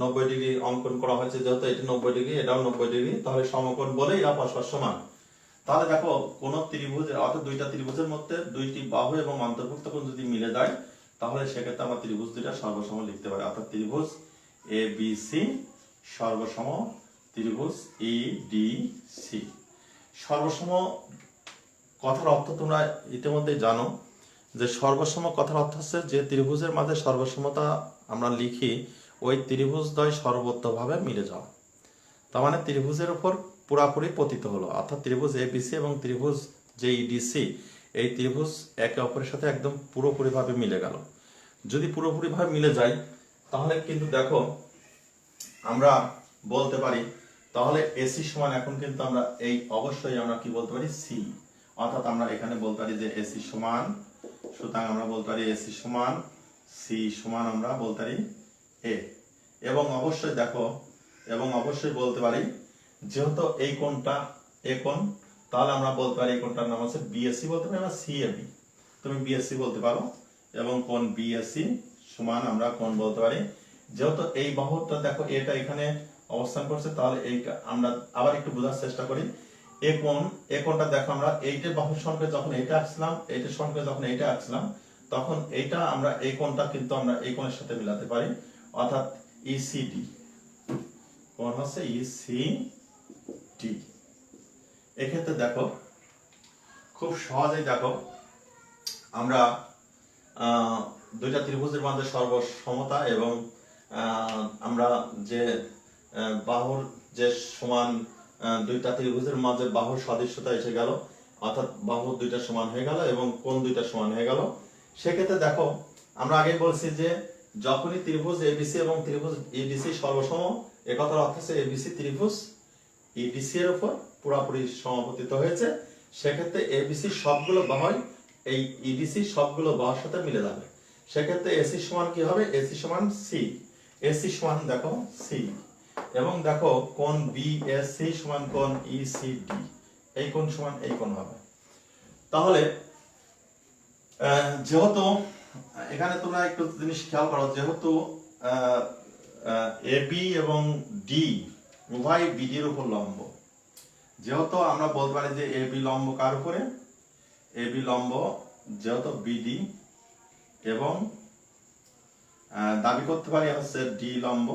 90 ডিগ্রি অঙ্কন করা হয়েছে, যেহেতু এটা 90 ডিগ্রি এটাও 90 ডিগ্রি, তাহলে সমকোণ বলে এরা পরস্পর সমান। তাহলে দেখো কোন ত্রিভুজের অর্থাৎ দুইটা ত্রিভুজের মধ্যে দুইটি বাহু এবং অন্তর্ভুক্ত কোণ যদি মিলে যায় তাহলে সেক্ষেত্রে আমরা ত্রিভুজ দুইটা সর্বসম লিখতে পারি, অর্থাৎ ত্রিভুজ এ বি সি সর্বসম ত্রিভুজ ই ডি সি। সর্বসম কথার অর্থ তোমরা ইতিমধ্যে জানো যে সর্বসম কথার অর্থ হচ্ছে যে ত্রিভুজের মাঝে সর্বসমতা আমরা লিখি ওই ত্রিভুজদ্বয় সর্বত্রভাবে মিলে যাওয়া, তার মানে ত্রিভুজের উপর পুরাপুরি পতিত হলো, অর্থাৎ ত্রিভুজ এবিসি এবং ত্রিভুজ যে ইডিসি এই ত্রিভুজ একে অপরের সাথে একদম পুরোপুরিভাবে মিলে গেল। যদি পুরোপুরিভাবে মিলে যায় তাহলে কিন্তু দেখো আমরা বলতে পারি তাহলে এসি সমান, এখন কিন্তু আমরা এই অবশ্যই আমরা কি বলতে পারি সি, অর্থাৎ আমরা এখানে বলতে পারি যে এসি সমান, সুতরাং আমরা বলতে পারি এসি সমান সি সমান আমরা বলতে পারি এ। এবং অবশ্যই দেখো, এবং অবশ্যই বলতে পারি যেহেতু এই কোণটা এ কোণ, তাহলে আমরা বলতে পারি এই কোণটার নাম হচ্ছে বিএসসি বলতে পারি, আমরা সিএবি, তুমি বিএসসি বলতে পারো, এবং কোণ বিএসসি সমান আমরা কোণ বলতে পারি, যেহেতু এই বাহুটা দেখো এটা এখানে অবস্থান করছে, তাহলে এইটা আমরা আবার একটু বোঝার চেষ্টা করি। এই কোণটা দেখো আমরা এইটার বাহুর সঙ্গে যখন এটা আঁকছিলাম, এইটার সঙ্গে যখন এইটা আঁকছিলাম, তখন এইটা আমরা এই কোণটা কিন্তু আমরা এই কোণের সাথে মিলাতে পারি, অর্থাৎ ইসিডি কোণ হচ্ছে ইসিডি। এক্ষেত্রে দেখো খুব সহজেই দেখো আমরা দুইটা ত্রিভুজের মধ্যে সর্বসমতা এবং আমরা যে বাহুর যে সমান, দুইটা ত্রিভুজের মাঝে বাহুর সদৃশ্যতা এসে গেল, অর্থাৎ বাহু দুইটা সমান হয়ে গেল এবং কোণ দুইটা সমান হয়ে গেল। সেক্ষেত্রে দেখো আমরা আগে বলছি যে যখনই ত্রিভুজ এবিসি এবং ত্রিভুজ ইডিসি সর্বসম, একথার অর্থ হচ্ছে এবিসি ত্রিভুজ ইডিসি এর উপর পুরোপুরি সমাপতিত হয়েছে, সেক্ষেত্রে এবিসি সবগুলো বাহু এই ইডিসি সবগুলো বাহুর সাথে মিলে যাবে। সেক্ষেত্রে এসি সমান কি হবে, এসি সমান সি, এসি সমান দেখো সি, এবং দেখো কোণ বিএসসি সমান কোণ ইসিডি, এই কোণ সমান এই কোণ হবে। তাহলে যেহেতু এখানে তোমরা একটু জিনিস খেয়াল করো, যেহেতু এবি এবং ডি উভয় বিডির উপর লম্ব, যেহেতু আমরা বলতে পারি যে এবি লম্ব কার উপরে, এবি লম্ব যেহেতু বিডি, এবং দাবি করতে পারি হচ্ছে ডি লম্ব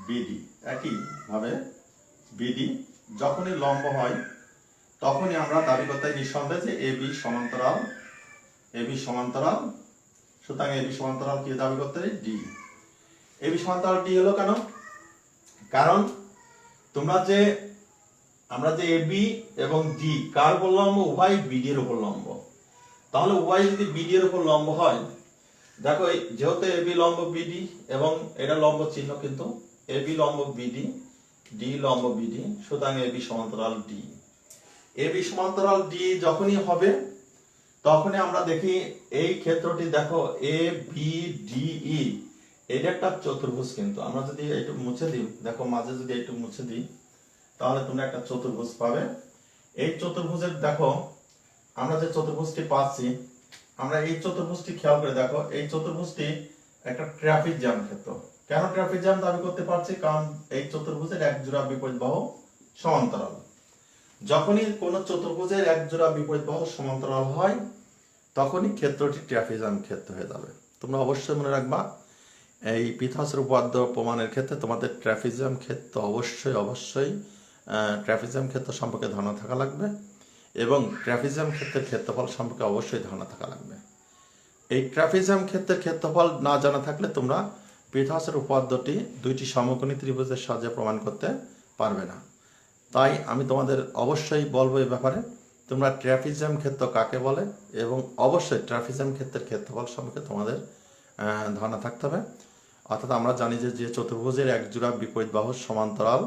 বিডি, একইভাবে বিডি যখনই লম্ব হয় তখনই আমরা দাবি করতে নিঃসন্দেহে যে এবি সমান্তরাল, এবি সমান্তরাল, সুতরাং এবি সমান্তরাল কি দাবি করতে পারি? ডি। এবি সমান্তরাল ডি হলো কেন? কারণ আমরা যে এবি এবং ডি কার উপর লম্ব? উভয় বিডি এর উপর লম্ব। তাহলে উভয় যদি বিডি এর উপর লম্ব হয়, দেখো যেহেতু এবি লম্ব বিডি এবং এটা লম্ব চিহ্ন, কিন্তু এবি লম্ব বিডি, ডি লম্ব বিডি, সুতরাং এবি সমান্তরাল ডি। এবি সমান্তরাল ডি যখনই হবে তখনই আমরা দেখি এই ক্ষেত্রটি, দেখো এ বি ডি ই, এটা একটা চতুর্ভুজ। কিন্তু আমরা যদি একটু মুছে দিই, দেখো মাঝে যদি একটু মুছে দিই, তাহলে তোমরা একটা চতুর্ভুজ পাবে। এই চতুর্ভুজের দেখো আমরা যে চতুর্ভুজটি পাচ্ছি, আমরা এই চতুর্ভুজটি খেয়াল করে দেখো, এই চতুর্ভুজটি একটা ট্রাপিজিয়াম ক্ষেত্র। কেন ট্রাপিজিয়াম দাবি করতে পারছি? কারণ এই চতুর্ভুজের এক জোড়া বিপরীত বাহু সমান্তরাল। যখনই কোন চতুর্ভুজের এক জোড়া বিপরীত বাহু সমান্তরাল হয় তখনই ক্ষেত্রটি ট্রাপিজিয়াম ক্ষেত্র হয়ে যাবে। তোমরা অবশ্যই মনে রাখবা, এই পিথাগোরাসের উপপাদ্য প্রমাণের ক্ষেত্রে তোমাদের ট্রাপিজিয়াম ক্ষেত্র অবশ্যই ট্রাপিজিয়াম ক্ষেত্র সম্পর্কে ধারণা থাকা লাগবে এবং ট্রাপিজিয়াম ক্ষেত্রের ক্ষেত্রফল সম্পর্কে অবশ্যই ধারণা থাকা লাগবে। এই ট্রাপিজিয়াম ক্ষেত্রের ক্ষেত্রফল না জানা থাকলে তোমরা পিথাগোরাসের উপপাদ্যটি দুইটি সমকোণী ত্রিভুজের সাহায্যে প্রমাণ করতে পারবে না। তাই আমি তোমাদের অবশ্যই বলবো এই ব্যাপারে, তোমরা ট্রাপিজিয়াম ক্ষেত্র কাকে বলে এবং অবশ্যই ট্রাপিজিয়াম ক্ষেত্রের ক্ষেত্রফল সম্পর্কে তোমাদের ধারণা থাকতে হবে। অর্থাৎ আমরা জানি যে চতুর্ভুজের এক জোড়া বিপরীত বাহু সমান্তরাল,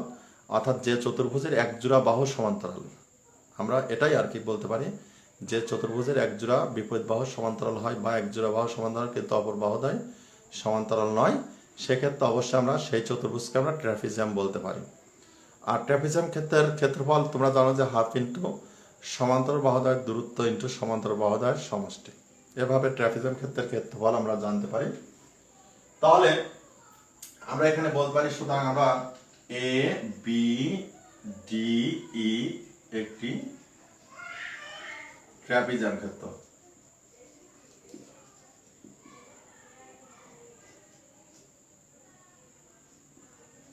অর্থাৎ যে চতুর্ভুজের এক জোড়া বাহু সমান্তরাল, আমরা এটাই আর কি বলতে পারি যে চতুর্ভুজের এক জোড়া বিপরীত বাহু সমান্তরাল হয় বা এক জোড়া বাহু সমান্তরাল কিন্তু অপর বাহুদ্বয় সমান্তরাল নয়, সেক্ষেত্রে অবশ্যই আমরা সেই চতুর্ভুজকে আমরা ট্রাপিজিয়াম বলতে পারি। আর ট্রাপিজিয়াম ক্ষেত্রের ক্ষেত্রফল তোমরা জানো যে হাফ ইন্টু সমান্তরাল বাহুদ্বয়ের দূরত্ব ইন্টু সমান্তরাল বাহুদ্বয়ের সমষ্টি। এভাবে ট্রাপিজিয়াম ক্ষেত্রের ক্ষেত্রফল আমরা জানতে পারি। তাহলে আমরা এখানে বলতে পারি, সুতরাং আমরা এ বি ডি ই একটি ট্রাপিজিয়াম ক্ষেত্র।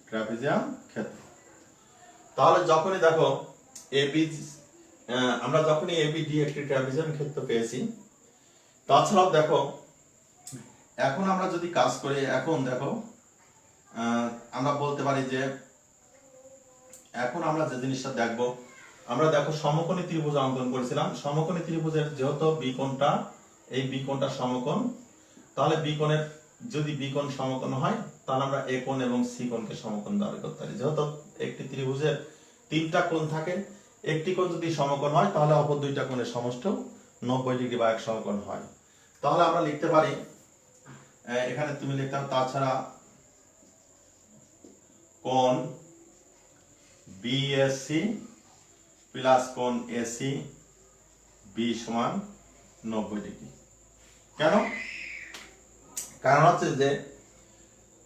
ট্রাপিজিয়াম ক্ষেত্র। তাহলে যখনই দেখো এবি, আমরা যখনই এবি ডি একটি ট্রাপিজিয়াম ক্ষেত্র পেয়েছি, তাছাড়াও দেখো এখন আমরা যদি কাজ করি, এখন দেখো আমরা বলতে পারি যে এখন আমরা যে জিনিসটা দেখবো, আমরা দেখো সমকোণী ত্রিভুজ অঙ্কন করেছিলাম। সমকোণী ত্রিভুজের যেহেতু বিকোণটা, এই বিকোণটা সমকোণ, তাহলে বিকোণের যদি বিকোণ সমকোণ হয় তাহলে আমরা এ কোণ এবং সি কোণকে সমকোণ দাবি করতে পারি। যেহেতু একটি ত্রিভুজের তিনটা কোণ থাকে, একটি কোণ যদি সমকোণ হয় তাহলে অপর দুইটা কোণের সমষ্টিও 90 ডিগ্রি বা এক সমকোণ হয়। তাহলে আমরা লিখতে পারি, এখানে তুমি লিখতাম তাছাড়া কোণ বিএসসি প্লাস কোণ এসি বি সমান 90 ডিগ্রি। কেন? কারণ হচ্ছে যে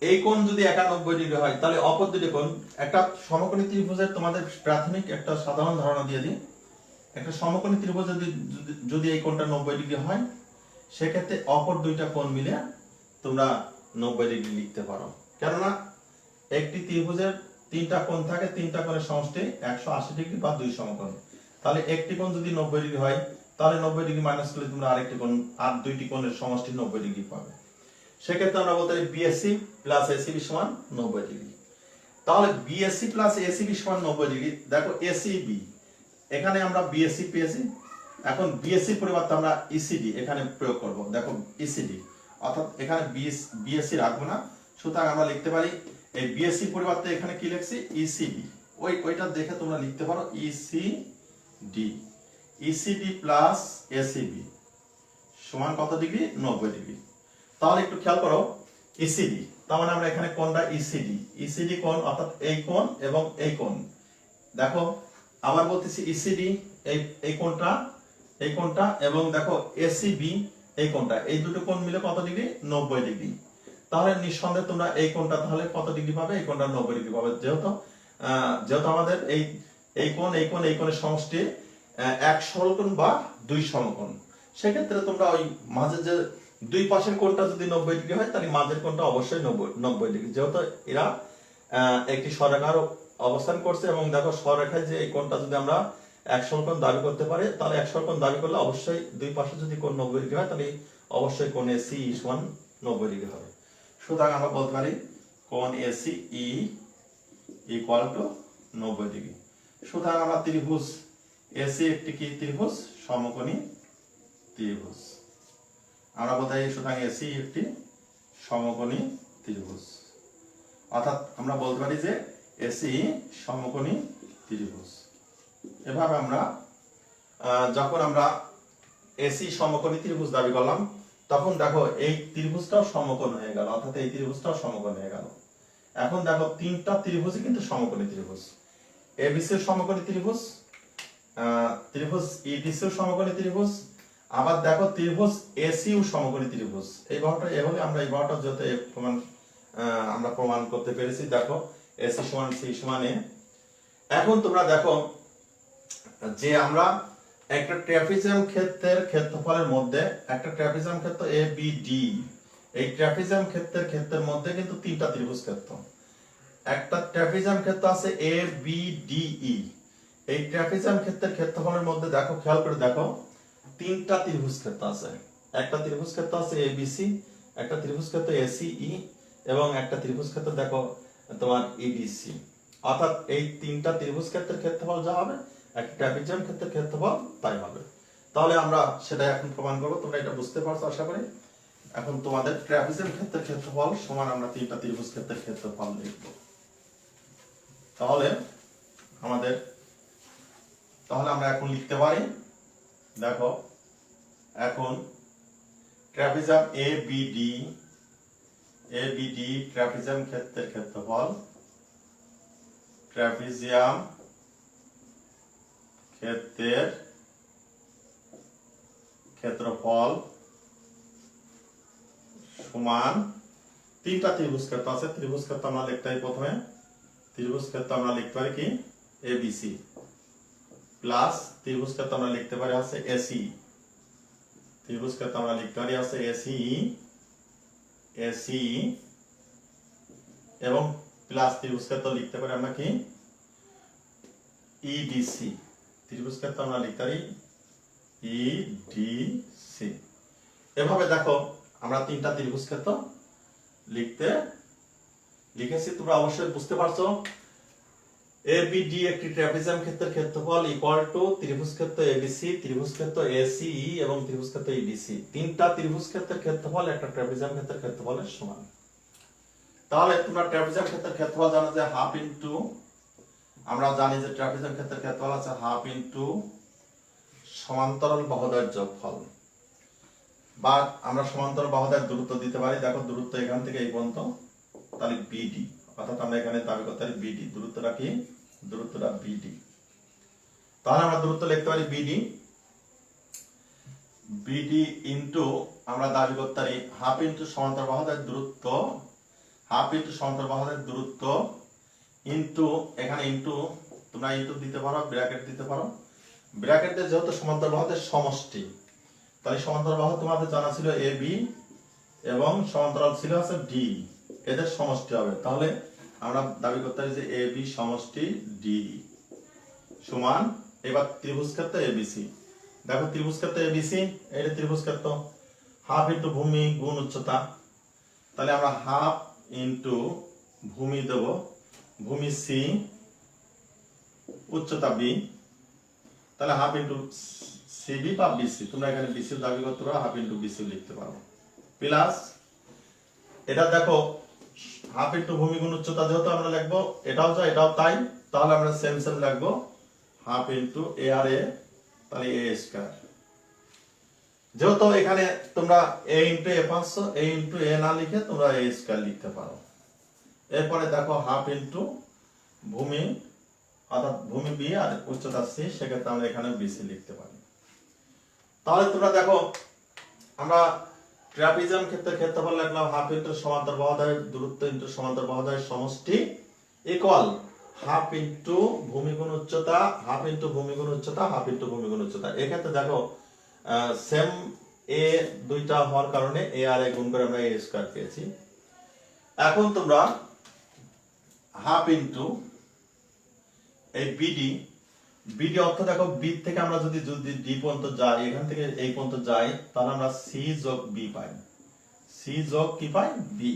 এই কোণ যদি 91 ডিগ্রি হয় তাহলে অপর দুটি কোণ, একটা সমকোণী ত্রিভুজের তোমাদের প্রাথমিক একটা সাধারণ ধারণা দিয়ে দিই, একটা সমকোণী ত্রিভুজ যদি এই কোণটা 90 ডিগ্রি হয়, সেক্ষেত্রে অপর দুইটা কোণ মিলে তোমরা 90 ডিগ্রি লিখতে পারো। কেননা একটি ত্রিভুজের তিনটা কোণ থাকে, তিনটা কোণের সমষ্টি 180 ডিগ্রি বা দুই সমকোণ। তাহলে একটি কোণ যদি 90 ডিগ্রি হয় তাহলে 90 ডিগ্রি মাইনাস করলে তোমরা আরেকটি কোণ, আর দুইটি কোণের সমষ্টি 90 ডিগ্রি পাবে। সেক্ষেত্রে আমরা বলতে পারি বিএসসি প্লাস এসিবি সমান 90 ডিগ্রি। তাহলে বিএসসি প্লাস এসিবি সমান 90 ডিগ্রি। দেখো এসিবি, এখানে আমরা বিএসসি পেয়েছি, এখন বিএসসি পরিবর্তে আমরা ইসিডি এখানে প্রয়োগ করব। দেখো ইসিডি, অর্থাৎ এখানে বিএসসি রাখবো না, সুতরাং আমরা লিখতে পারি এই বিএসসি পরিবর্তে এখানে কি লিখছি? ইসিডি। ওইটা দেখে তোমরা লিখতে পারো ইসিডি। ইসিডি প্লাস এসিবি সমান কত ডিগ্রি? 90 ডিগ্রি। তাহলে একটু খেয়াল করো, ইসিডি, তার মানে আমরা এখানে কোণটা ইসিডি, ইসিডি কোণ অর্থাৎ এই কোণ এবং এই কোণ। দেখো আবার বলতেছি ইসিডি এই কোণটা এবং দেখো এসিবি এই কোণটা, এই দুটো কোণ মিলে কত ডিগ্রি? 90 ডিগ্রি। তাহলে নিঃসন্দেহে তোমরা এই কোণটা তাহলে কত ডিগ্রি পাবে? এই কোণটা 90 ডিগ্রি পাবে। যেহেতু আমাদের এই কোণের সমষ্টি এক সরলকোণ বা দুই সমকোণ, সেক্ষেত্রে তোমরা ওই মাঝে যে দুই পাশের কোণটা যদি 90 ডিগ্রি হয় তাহলে মাঝের কোণটা অবশ্যই 90 ডিগ্রি। যেহেতু এরা একটি সরেখার অবস্থান করছে এবং দেখো সরেখায় যে এই কোণটা যদি আমরা এক সমকোণ দাবি করতে পারি তাহলে এক সমকোণ দাবি করলে অবশ্যই দুই পাশে যদি কোণ 90 ডিগ্রি হয় তাহলে অবশ্যই কোণ এসি সমান 90 ডিগ্রি হবে। সুতরাং আমরা বলতে পারি কোণ AC E equal to 90 degree. সুতরাং আমরা ত্রিভুজ এসি একটি কি ত্রিভুজ? সমকোণী ত্রিভুজ। আমরা বলতে পারি সুতরাং এসি একটি সমকোণী ত্রিভুজ, অর্থাৎ আমরা বলতে পারি যে এসি সমকোণী ত্রিভুজ। এভাবে আমরা যখন আমরা এসি সমকোণী ত্রিভুজ দাবি করলাম তখন দেখো এই ত্রিভুজটাও সমকোণ হয়ে গেল, অর্থাৎ এই ত্রিভুজটাও সমকোণ হয়ে গেল। এখন দেখো তিনটা ত্রিভুজই কিন্তু সমকোণী ত্রিভুজ। এবিসি সমকোণী ত্রিভুজ, ত্রিভুজ ইডিসি সমকোণী ত্রিভুজ, আবার দেখো ত্রিভুজ এসিও সমকোণী ত্রিভুজ। এই বাহুটা এ হলে আমরা এই বাহুটা যত আমরা প্রমাণ করতে পেরেছি। দেখো এসি সমান সি সমান এ। এখন তোমরা দেখো যে আমরা একটা ট্রাপিজিয়াম ক্ষেত্রের ক্ষেত্রফলের মধ্যে একটা ট্রাপিজিয়াম ক্ষেত্র এ বি ডি, এই ট্রাপিজিয়াম ক্ষেত্রের মধ্যে কিন্তু তিনটা ত্রিভুজ ক্ষেত্র। একটা ট্রাপিজিয়াম ক্ষেত্র আছে এ বি ডি ই। এই ট্রাপিজিয়াম ক্ষেত্রের ক্ষেত্রফলের মধ্যে দেখো খেয়াল করে দেখো তিনটা ত্রিভুজ ক্ষেত্র আছে। একটা ত্রিভুজ ক্ষেত্র আছে এ বি সি, একটা ত্রিভুজ ক্ষেত্র এ সি ই এবং একটা ত্রিভুজ ক্ষেত্র দেখো তোমার ইডিসি। অর্থাৎ এই তিনটা ত্রিভুজ ক্ষেত্রের ক্ষেত্রফল যা হবে একটা ট্রাপিজিয়াম ক্ষেত্রের ক্ষেত্রফল তাই হবে। তাহলে আমরা সেটা এখন প্রমাণ করব। তোমরা এটা বুঝতে পারছো আশা করি। এখন তোমাদের ট্রাপিজিয়াম ক্ষেত্রের ক্ষেত্রফল সমান আমরা তিনটা ত্রিভুজ ক্ষেত্রের ক্ষেত্রফল লিখব। তাহলে আমরা এখন লিখতে পারি, দেখো এখন trapezium A B D trapezium ক্ষেত্রের ক্ষেত্রফল, ট্রাপিজিয়াম ক্ষেত্রের ক্ষেত্রফল সমান তিনটা ত্রিভুজ ক্ষেত্র আছে। ত্রিভুজ ক্ষেত্র আমরা লিখতে পারি প্রথমে ত্রিভুজ ক্ষেত্র আমরা লিখতে পারি কি এবিসি প্লাস ত্রিভুজ ক্ষেত্র আমরা লিখতে পারি আছে এসি, ত্রিভুজ ক্ষেত্র আমরা লিখতে পারি আছে এসি এবং প্লাস ত্রিভুজ ক্ষেত্র লিখতে পারি আমরা কি ইডিসি, ত্রিভুজ ক্ষেত্র আমরা লিখতে পারি ইডিসি। এভাবে দেখো আমরা তিনটা ত্রিভুজ ক্ষেত্র লিখেছি। তোমরা অবশ্যই বুঝতে পারছো এবিডি একটি ট্রাপিজিয়াম ক্ষেত্রের ক্ষেত্রফল ইকুয়াল টু ত্রিভুজ ক্ষেত্র এবিসি, ত্রিভুজ ক্ষেত্র এসিই এবং ত্রিভুজ ক্ষেত্র ইডিসি। তিনটা ত্রিভুজ ক্ষেত্রের ক্ষেত্রফল একটা ট্রাপিজিয়াম ক্ষেত্রের ক্ষেত্রফলের সমান। তাহলে তোমরা ট্রাপিজিয়াম ক্ষেত্রের ক্ষেত্রফল জানো যে হাফ ইনটু, আমরা জানি যে ট্রাপিজিয়াম ক্ষেত্রের ক্ষেত্রফল আছে হাফ ইনটু সমান্তরাল বাহুদ্বয়ের যোগফল, বা আমরা সমান্তরাল বাহুদ্বয়ের দূরত্ব দিতে পারি। দেখো দূরত্ব এখান থেকে এই পর্যন্ত, তাহলে বিডি, অর্থাৎ আমরা এখানে দাবি করতে পারি বিডি, দূরত্বটা কি দূরত্বটা বিডি। তাহলে আমরা দূরত্ব লিখতে পারি বিডি ইনটু আমরা দাবি করতে পারি হাফ ইনটু সমান্তরাল বাহুদ্বয়ের দূরত্ব, হাফ ইনটু সমান্তরাল বাহুদ্বয়ের দূরত্ব ইনটু এখানে ইনটু তোমরা ইনটু দিতে পারো, ব্র্যাকেট দিতে পারো। ব্র্যাকেট দিয়ে যেহেতু সমান্তরাল বাহুদের সমষ্টি, তাহলে সমান্তরাল বাহু তোমাদের জানা ছিল এ বি এবং সমান্তরাল ছিল আছে ডি, এদের সমষ্টি হবে। তাহলে আমরা দাবি করতে পারি যে এ বি সমষ্টি ডি সমান, এবার ত্রিভুজ ক্ষেত্র এবিসি। দেখো ত্রিভুজ ক্ষেত্র এবিসি, এটা ত্রিভুজ ক্ষেত্র হাফ ইনটু ভূমি গুণ উচ্চতা, তাহলে আমরা হাফ ইনটু ভূমি দেব, ভূমি সি উচ্চতা বি, তাহলে হাফ ইনটু সিবি বা বিসি, তোমরা এখানে বিসি দাবি করতে পারো, হাফ ইনটু বিসি লিখতে পারো। প্লাস এটা দেখো হাফ ইনটু ভূমি গুণ উচ্চতা যেহেতু আমরা লিখবো, এটাও যা এটাও তাই, তাহলে আমরা সেম লিখবো হাফ ইনটু এ আর এ, তাহলে এ স্কয়ার। যেহেতু এখানে তোমরা এ ইনটু এ পাচ্ছ, এ ইনটু এ না লিখে তোমরা এ স্কয়ার লিখতে পারো। এরপরে দেখো হাফ ইনটু ভূমি, অর্থাৎ ভূমি বি আর উচ্চতা সি, সেক্ষেত্রে আমরা এখানে বিসি লিখতে পারি। তাহলে তোমরা দেখো আমরা ট্রাপিজিয়াম ক্ষেত্রের ক্ষেত্রফল লিখলাম হাফ ইনটু সমান্তরাল বাহুদ্বয়ের দূরত্ব ইনটু সমান্তরাল বাহুদ্বয়ের সমষ্টি ইকুয়াল হাফ ইনটু ভূমি গুণ উচ্চতা, হাফ ইনটু ভূমি গুণ উচ্চতা, হাফ ইনটু ভূমি গুণ উচ্চতা। এক্ষেত্রে দেখো সেম এ দুইটা হওয়ার কারণে এ আর এ গুণ করে আমরা এ স্কয়ার পেয়েছি। এখন তোমরা হাফ ইন্টু এই বিডি। বিডি অর্থ দেখো বি থেকে আমরা যদি যদি ডি পর্যন্ত যাই, এখান থেকে এই পর্যন্ত যাই, তাহলে আমরা সি যোগ বি পাই। সি যোগ কি পাই? বি।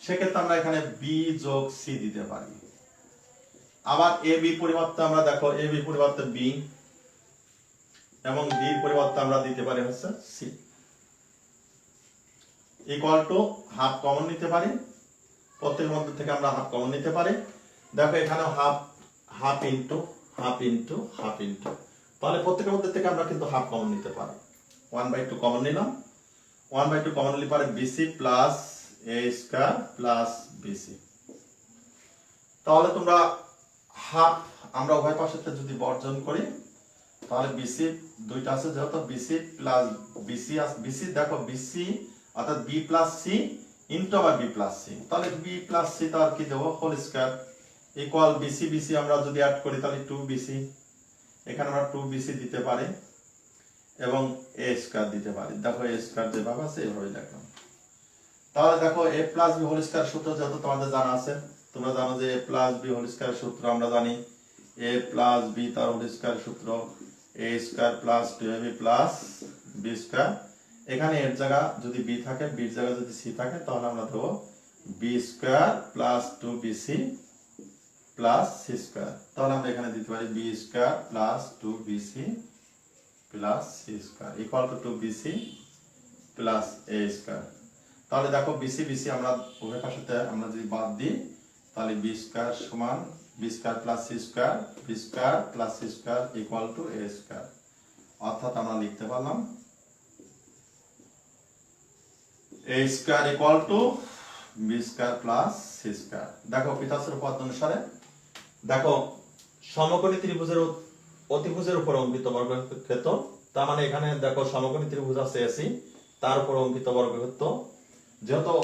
সেক্ষেত্রে আমরা এখানে বি যোগ সি দিতে পারি। আবার এ বি পরিবর্তে আমরা দেখো এ বি পরিবর্তে বি এবং ডি পরিবর্তে আমরা দিতে পারি হচ্ছে C. Equal to half common নিতে পারি, প্রত্যেকের মধ্যে থেকে আমরা হাফ কমন নিতে পারি। দেখো এখানে half half into half into half into, তাহলে প্রত্যেকের মধ্যে থেকে আমরা কিন্তু হাফ কমন নিতে পারি। 1/2 কমন নিলাম, 1/2 কমন নিলে পারে BC plus A square plus BC. তাহলে তোমরা হাফ আমরা উভয় পাশের থেকে যদি বর্জন করি, তাহলে বিসি দুইটা আছে যেহেতু বিসি প্লাস বিসি বিসি দেখো বিসি অর্থাৎ বি প্লাস সি ইন্টু আবার বি প্লাস সি, তাহলে বি প্লাস সি তার কি দেবো whole square equal BC BC আমরা যদি অ্যাড করি তাহলে 2bc, এখানে আমরা 2bc দিতে পারি এবং এ স্কয়ার দিতে পারি। দেখো এ স্কয়ার যেভাবে আছে এভাবে লিখলাম। তাহলে দেখো a plus b whole square সূত্র যেহেতু তোমাদের জানা আছে, তোমরা জানো যে a plus b whole square সূত্র আমরা জানি এ প্লাস বি তার হোল স্কয়ার সূত্র a square plus 2ab plus b square. এখানে এর জায়গা যদি বি থাকে, বির জায়গা যদি সি থাকে, তাহলে আমরা দেবো B square plus 2bc plus C square. তাহলে আমরা এখানে দিতে পারি B square plus 2bc plus C square equal to 2bc plus A square. তাহলে দেখো বিসি বিসি আমরা উভয় পাশেতে আমরা যদি বাদ দিই, তাহলে বি স্কয়ার সমান B square plus C square, b square plus C square equal to a square. অর্থাৎ আমরা লিখতে পারলাম a square equal to b square plus C square. দেখো পিথাগোরাসের উপপাদ্য অনুসারে দেখো সমকোণী ত্রিভুজের অতিভুজের উপর অঙ্কিত বর্গক্ষেত্র, তার মানে এখানে দেখো সমকোণী ত্রিভুজ আছে এসি, তার উপর অঙ্কিত বর্গক্ষেত্র, যেহেতু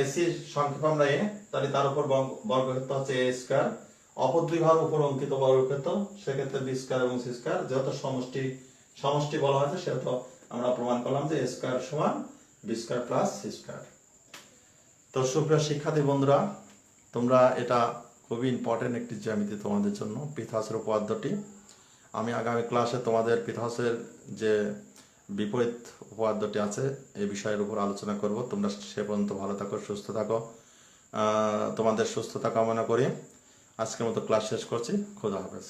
এসি সংক্ষেপ আমরা এ, তাহলে তার উপর বর্গক্ষেত্র হচ্ছে এ স্কয়ার। অপর দুই ভাগ উপর অঙ্কিত বর্গক্ষেত্র, সেক্ষেত্রে বি স্কয়ার এবং সি স্কয়ার। যেহেতু সমষ্টি সমষ্টি বলা হয়েছে, সেহেতু আমরা প্রমাণ করলাম যে এ স্কয়ার সমান B square plus C square. তো সুপ্রিয় শিক্ষার্থী বন্ধুরা, তোমরা এটা খুবই ইম্পর্টেন্ট একটি জ্যামিতি তোমাদের জন্য পিথাগোরাসের উপপাদ্যটি। আমি আগামী ক্লাসে তোমাদের পিথাগোরাসের যে বিপরীত উপপাদ্যটি আছে এই বিষয়ের উপর আলোচনা করব। তোমরা সে পর্যন্ত ভালো থাকো, সুস্থ থাকো, তোমাদের সুস্থতা কামনা করি আজকের মতো ক্লাস শেষ করছি। খোদা হাফেজ।